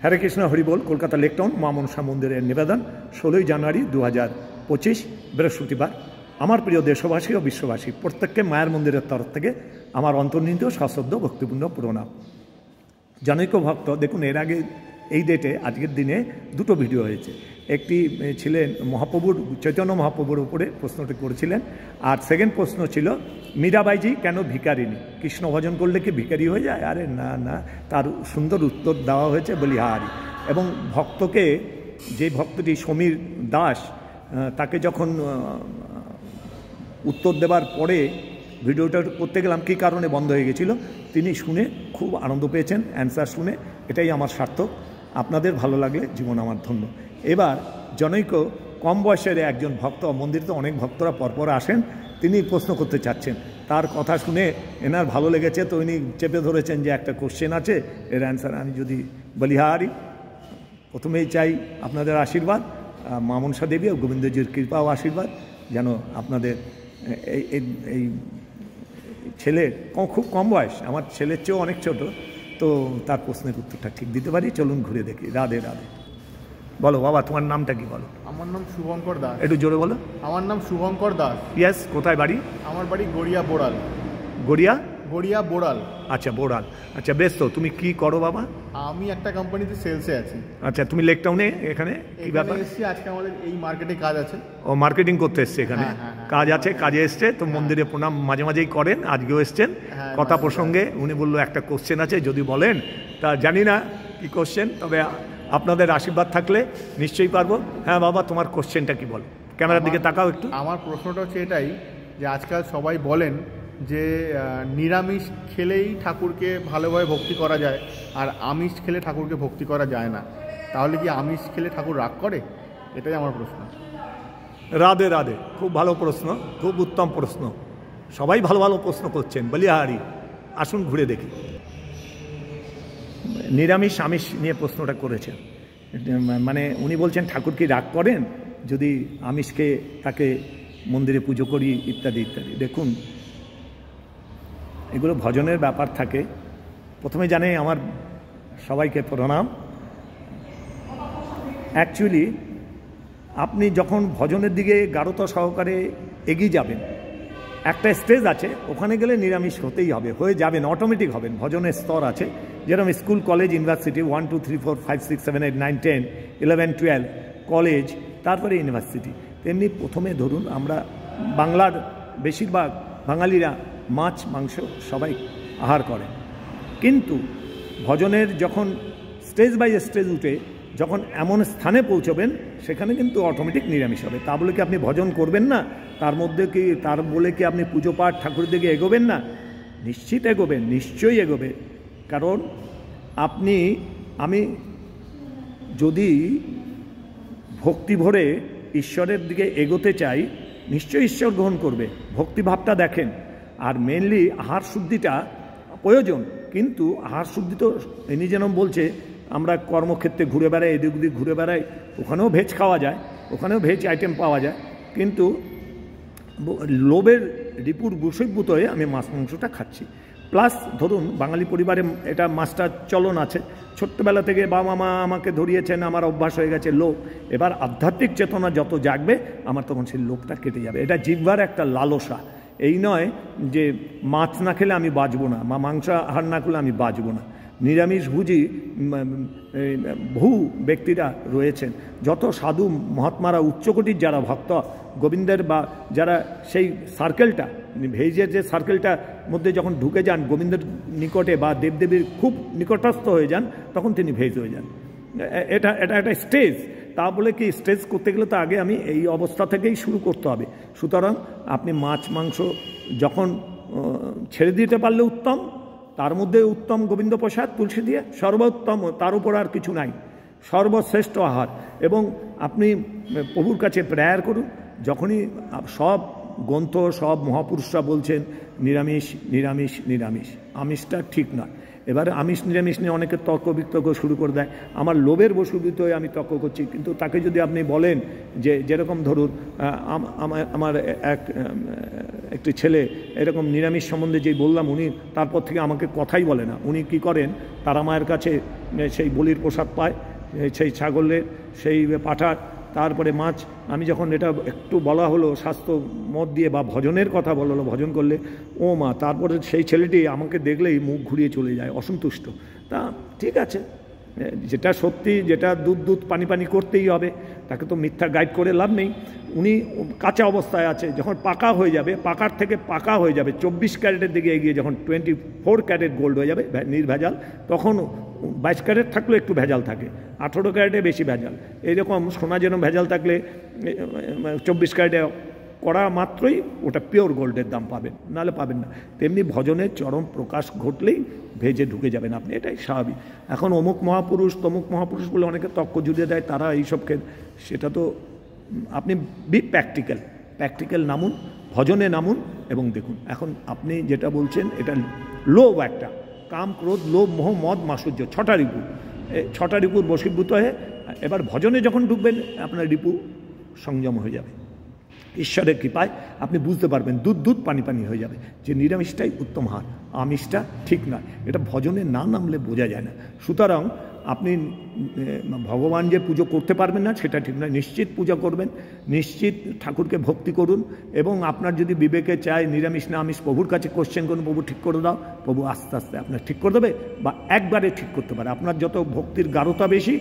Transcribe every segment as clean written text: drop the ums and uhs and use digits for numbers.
হরে কৃষ্ণ হরিবোল। কলকাতা লেকটাউন মা মনসা মন্দিরের নিবেদন 16 জানুয়ারি 2025 বৃহস্পতিবার। আমার প্রিয় দেশবাসী ও বিশ্ববাসী প্রত্যেককে মায়ের মন্দিরের তরফ থেকে আমার অন্তর্নিহিত সশ্রদ্ধ ভক্তিপূর্ণ প্রণাম। জনৈক ভক্ত দেখুন, এর আগে এই ডেটে আজকের দিনে দুটো ভিডিও হয়েছে। একটি ছিলেন মহাপ্রভুর, চৈতন্য মহাপ্রভুর উপরে প্রশ্নটি করেছিলেন, আর সেকেন্ড প্রশ্ন ছিল মীরাবাইজি কেন ভিখারিনী, কৃষ্ণ ভজন করলে কি ভিখারি হয়ে যায়? আরে না না, তার সুন্দর উত্তর দেওয়া হয়েছে বলিহারি। এবং ভক্তকে, যে ভক্তটি সমীর দাস, তাকে যখন উত্তর দেবার পরে ভিডিওটা করতে গেলাম কী কারণে বন্ধ হয়ে গেছিলো, তিনি শুনে খুব আনন্দ পেয়েছেন অ্যান্সার শুনে। এটাই আমার সার্থক। আপনাদের ভালো লাগলে জীবন আমার ধন্য। এবার জনৈক কম বয়সের একজন ভক্ত, মন্দিরে তো অনেক ভক্তরা পরপর আসেন, তিনি প্রশ্ন করতে চাচ্ছেন। তার কথা শুনে এনার ভালো লেগেছে, তো ইনি চেপে ধরেছেন যে একটা কোশ্চেন আছে, এর অ্যান্সার আমি যদি বলিহারি। প্রথমেই চাই আপনাদের আশীর্বাদ, মা মনসা দেবী ও গোবিন্দজির কৃপা ও আশীর্বাদ যেন আপনাদের এই ছেলের, খুব কম বয়স, আমার ছেলের চেয়েও অনেক ছোট, তো তার প্রশ্নের উত্তরটা ঠিক দিতে পারি। চলুন ঘুরে দেখি। রাধে রাধে। বলো বাবা, তোমার নামটা কি বলো? আমার নাম শুভঙ্কর দাস। একটু জোরে বলো। আমার নাম শুভঙ্কর দাস। ইয়েস। কোথায় বাড়ি? আমার বাড়ি গড়িয়া বোড়াল। গড়িয়া বোড়াল। আচ্ছা, বোড়াল। আচ্ছা বেশ। তো তুমি কি করো বাবা? আমি একটা কোম্পানিতে সেলসে আছি। আচ্ছা, তুমি লেকটাউনে এখানে কি ব্যাপার? এসেছি আজকে, আমাদের এই মার্কেটে কাজ আছে। ও, মার্কেটিং করতে এসছে এখানে? কাজ আছে, কাজে এসছে তো। মন্দিরে প্রণাম মাঝে মাঝেই করেন, আজকেও এসছেন। কথা প্রসঙ্গে উনি বললো একটা কোশ্চেন আছে, যদি বলেন। তা জানি না কি কোশ্চেন, তবে আপনাদের আশীর্বাদ থাকলে নিশ্চয়ই পারবো। হ্যাঁ বাবা, তোমার কোশ্চেনটা কি বলো? ক্যামেরার দিকে তাকাও একটু। আমার প্রশ্নটা হচ্ছে এটাই, যে আজকাল সবাই বলেন যে নিরামিষ খেলেই ঠাকুরকে ভালোভাবে ভক্তি করা যায়, আর আমিষ খেলে ঠাকুরকে ভক্তি করা যায় না। তাহলে কি আমিষ খেলে ঠাকুর রাগ করে? এটাই আমার প্রশ্ন। রাধে রাধে। খুব ভালো প্রশ্ন, খুব উত্তম প্রশ্ন। সবাই ভালো ভালো প্রশ্ন করছেন। বলিহারি। আসুন ঘুরে দেখি। নিরামিষ আমিষ নিয়ে প্রশ্নটা করেছেন, মানে উনি বলছেন ঠাকুর কি রাগ করেন যদি আমিষকে তাকে মন্দিরে পুজো করি ইত্যাদি ইত্যাদি। দেখুন, এগুলো ভজনের ব্যাপার থাকে। প্রথমে জানে আমার সবাইকে প্রণাম। অ্যাকচুয়ালি আপনি যখন ভজনের দিকে গাঢ়তা সহকারে এগিয়ে যাবেন, একটা স্টেজ আছে, ওখানে গেলে নিরামিষ হতেই হবে, হয়ে যাবেন, অটোমেটিক হবেন। ভজনের স্তর আছে, যেরকম স্কুল, কলেজ, ইউনিভার্সিটি 1 2 3 4 5 6 7 8 9 10 11 12 কলেজ, তারপরে ইউনিভার্সিটি। তেমনি প্রথমে ধরুন আমরা বাংলার বেশিরভাগ বাঙালিরা মাছ মাংস সবাই আহার করে, কিন্তু ভজনের যখন স্টেজ বাই স্টেজ উঠে যখন এমন স্থানে পৌঁছবেন, সেখানে কিন্তু অটোমেটিক নিরামিষ হবে। তা বলে কি আপনি ভজন করবেন না? তার মধ্যে কি, তার বলে কি আপনি পুজো পাঠ ঠাকুরের দিকে এগোবেন না? নিশ্চিত এগোবেন, নিশ্চয়ই এগোবে। কারণ আমি যদি ভক্তি ভরে ঈশ্বরের দিকে এগোতে চাই, নিশ্চয়ই ঈশ্বর গ্রহণ করবে। ভক্তিভাবটা দেখেন। আর মেনলি আহার শুদ্ধিটা প্রয়োজন, কিন্তু আহার শুদ্ধি তো ইনি যেন বলছে আমরা কর্মক্ষেত্রে ঘুরে বেড়াই, এদিক ওদিক ঘুরে বেড়াই, ওখানেও ভেজ খাওয়া যায়, ওখানেও ভেজ আইটেম পাওয়া যায়, কিন্তু লোভের রিপুর বশীভূত হয়ে আমি মাছ মাংসটা খাচ্ছি। প্লাস ধরুন বাঙালি পরিবারে এটা মাছটা চলন আছে, ছোট্টবেলা থেকে বাবা মা আমাকে ধরিয়েছেন, আমার অভ্যাস হয়ে গেছে লোভ। এবার আধ্যাত্মিক চেতনা যত জাগবে, আমার তখন সেই লোভটা কেটে যাবে। এটা জিহ্বার একটা লালসা। এই নয় যে মাছ না খেলে আমি বাঁচবো না, বা মাংস আহার না করলে আমি বাঁচবো না। নিরামিষভোজী বহু ব্যক্তিরা রয়েছেন। যত সাধু মহাত্মারা, উচ্চকোটির যারা ভক্ত গোবিন্দের, বা যারা সেই সার্কেলটা, ভেজের যে সার্কেলটার মধ্যে যখন ঢুকে যান, গোবিন্দের নিকটে বা দেবদেবীর খুব নিকটস্থ হয়ে যান, তখন তিনি ভেজ হয়ে যান। এটা একটা স্টেজ। তা বলে কি স্টেজ করতে গেলে তো আগে আমি এই অবস্থা থেকেই শুরু করতে হবে। সুতরাং আপনি মাছ মাংস যখন ছেড়ে দিতে পারলে উত্তম, তার মধ্যে উত্তম গোবিন্দ প্রসাদ তুলসী দিয়ে সর্বোত্তম, তার উপর আর কিছু নাই, সর্বশ্রেষ্ঠ আহার। এবং আপনি প্রভুর কাছে প্রেয়ার করুন। যখনই সব গ্রন্থ, সব মহাপুরুষরা বলছেন নিরামিষ নিরামিষ নিরামিষ, আমিষটা ঠিক নয়। এবারে আমিষ নিরামিষ নিয়ে অনেকে তর্ক বিতর্ক শুরু করে দেয়। আমার লোভের বশীভূত হয়ে আমি তর্ক করছি, কিন্তু তাকে যদি আপনি বলেন যে, যেরকম ধরুন আমার এক একটি ছেলে এরকম নিরামিষ সম্বন্ধে যেই বললাম, উনি তারপর থেকে আমাকে কথাই বলে না। উনি কি করেন, তারা মায়ের কাছে সেই বলির প্রসাদ পায়, সেই ছাগলের, সেই পাঁঠার, তারপরে মাছ। আমি যখন এটা একটু বলা হলো স্বাস্থ্য মত দিয়ে বা ভজনের কথা বলা হলো, ভজন করলে ও মা, তারপরে সেই ছেলেটি আমাকে দেখলেই মুখ ঘুরিয়ে চলে যায়, অসন্তুষ্ট। তা ঠিক আছে, যেটা সত্যি, যেটা দুধ পানি পানি করতেই হবে, তাকে তো মিথ্যা গাইড করে লাভ নেই। উনি কাঁচা অবস্থায় আছে, যখন পাকা হয়ে যাবে, পাকার থেকে পাকা হয়ে যাবে, 24 ক্যারেটের দিকে এগিয়ে যখন 24 ক্যারেট গোল্ড হয়ে যাবে নির্ভেজাল, তখন 22 ক্যারেট থাকলেও একটু ভেজাল থাকে, 18 ক্যারেটে বেশি ভেজাল। এইরকম সোনা যেন ভেজাল থাকলে 24 ক্যারেটে করা মাত্রই ওটা পিওর গোল্ডের দাম পাবেন, নাহলে পাবেন না। তেমনি ভজনের চরম প্রকাশ ঘটলেই ভেজে ঢুকে যাবেন আপনি, এটাই স্বাভাবিক। এখন অমুক মহাপুরুষ তমুক মহাপুরুষ বলে অনেকে তক্ক জুড়ে দেয়, তারা এইসবকে, সেটা তো আপনি বি প্র্যাকটিক্যাল নামুন, ভজনে নামুন এবং দেখুন। এখন আপনি যেটা বলছেন এটা লোভ, একটা কাম, ক্রোধ, লোভ, মোহ, মদ, মাধুর্য, 6টা রিপু, 6টা রিপুর বশীভূত হয়ে এবার ভজনে যখন ঢুকবেন আপনার রিপু সংযম হয়ে যাবে। ঈশ্বরের কৃপায় আপনি বুঝতে পারবেন, দুধ পানি পানি হয়ে যাবে যে নিরামিষটাই উত্তম হার, আমিষটা ঠিক নয়। এটা ভজনে না নামলে বোঝা যায় না। সুতরাং আপনি ভগবান যে পুজো করতে পারবেন না সেটা ঠিক নয়, নিশ্চিত পূজা করবেন, নিশ্চিত ঠাকুরকে ভক্তি করুন। এবং আপনার যদি বিবেকে চায় নিরামিষ না আমিষ, প্রভুর কাছে কোশ্চেন করুন, প্রভু ঠিক করে দাও, প্রভু আস্তে আস্তে আপনার ঠিক করে দেবে, বা একবারে ঠিক করতে পারে। আপনার যত ভক্তির গাঢ়তা বেশি,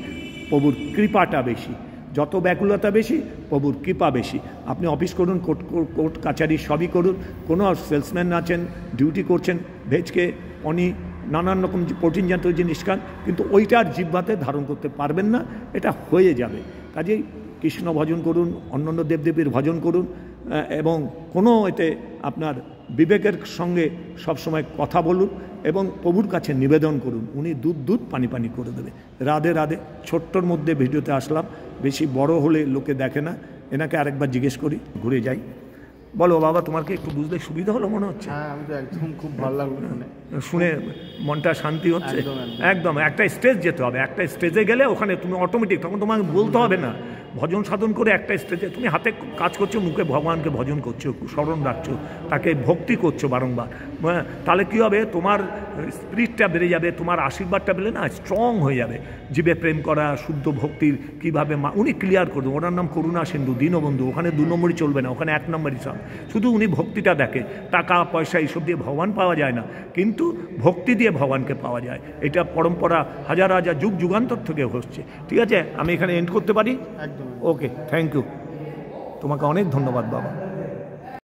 প্রভুর কৃপাটা বেশি, যত ব্যাকুলতা বেশি, প্রভুর কৃপা বেশি। আপনি অফিস করুন, কোর্ট কাছারি সবই করুন, কোনো সেলসম্যান আছেন, ডিউটি করছেন, ভেজকে পনি নানান রকম প্রোটিন জাতীয় জিনিস খান, কিন্তু ওইটা আর জিহ্বাতে ধারণ করতে পারবেন না, এটা হয়ে যাবে। কাজেই কৃষ্ণ ভজন করুন, অন্যান্য দেবদেবীর ভজন করুন, এবং কোনো এতে আপনার বিবেকের সঙ্গে সবসময় কথা বলুন এবং প্রভুর কাছে নিবেদন করুন, উনি দুধ পানি পানি করে দেবে। রাধে রাধে। ছোট্টর মধ্যে ভিডিওতে আসলাম, বেশি বড় হলে লোকে দেখে না। এনাকে আরেকবার জিজ্ঞেস করি, ঘুরে যাই। বলো বাবা, তোমার কি একটু বুঝতে সুবিধা হলো মনে হচ্ছে? হ্যাঁ, আমি তো একদম খুব ভালো লাগলো শুনে, মনটা শান্তি হচ্ছে একদম। একটা স্টেজ যেতে হবে, একটা স্টেজে গেলে ওখানে তুমি অটোমেটিক, তখন তোমাকে বলতে হবে না, ভজন সাধন করে একটা স্টেজে তুমি হাতে কাজ করছো, মুখে ভগবানকে ভজন করছো, স্মরণ রাখছো, তাকে ভক্তি করছো বারংবার, তাহলে কী হবে, তোমার স্পিরিটটা বেড়ে যাবে, তোমার আশীর্বাদটা বেড়ে না স্ট্রং হয়ে যাবে। জীবে প্রেম করা, শুদ্ধ ভক্তির কীভাবে উনি ক্লিয়ার করবেন। ওনার নাম করুণা সিন্ধু, দীনবন্ধু। ওখানে 2 নম্বরই চলবে না, ওখানে 1 নম্বরই সব। শুধু উনি ভক্তিটা দেখে, টাকা পয়সা এইসব দিয়ে ভগবান পাওয়া যায় না, কিন্তু ভক্তি দিয়ে ভগবানকে পাওয়া যায়। এটা পরম্পরা হাজার হাজার যুগ যুগান্তর থেকে হচ্ছে। ঠিক আছে, আমি এখানে এন্ড করতে পারি? একদম। ওকে, থ্যাংক ইউ, তোমাকে অনেক ধন্যবাদ বাবা।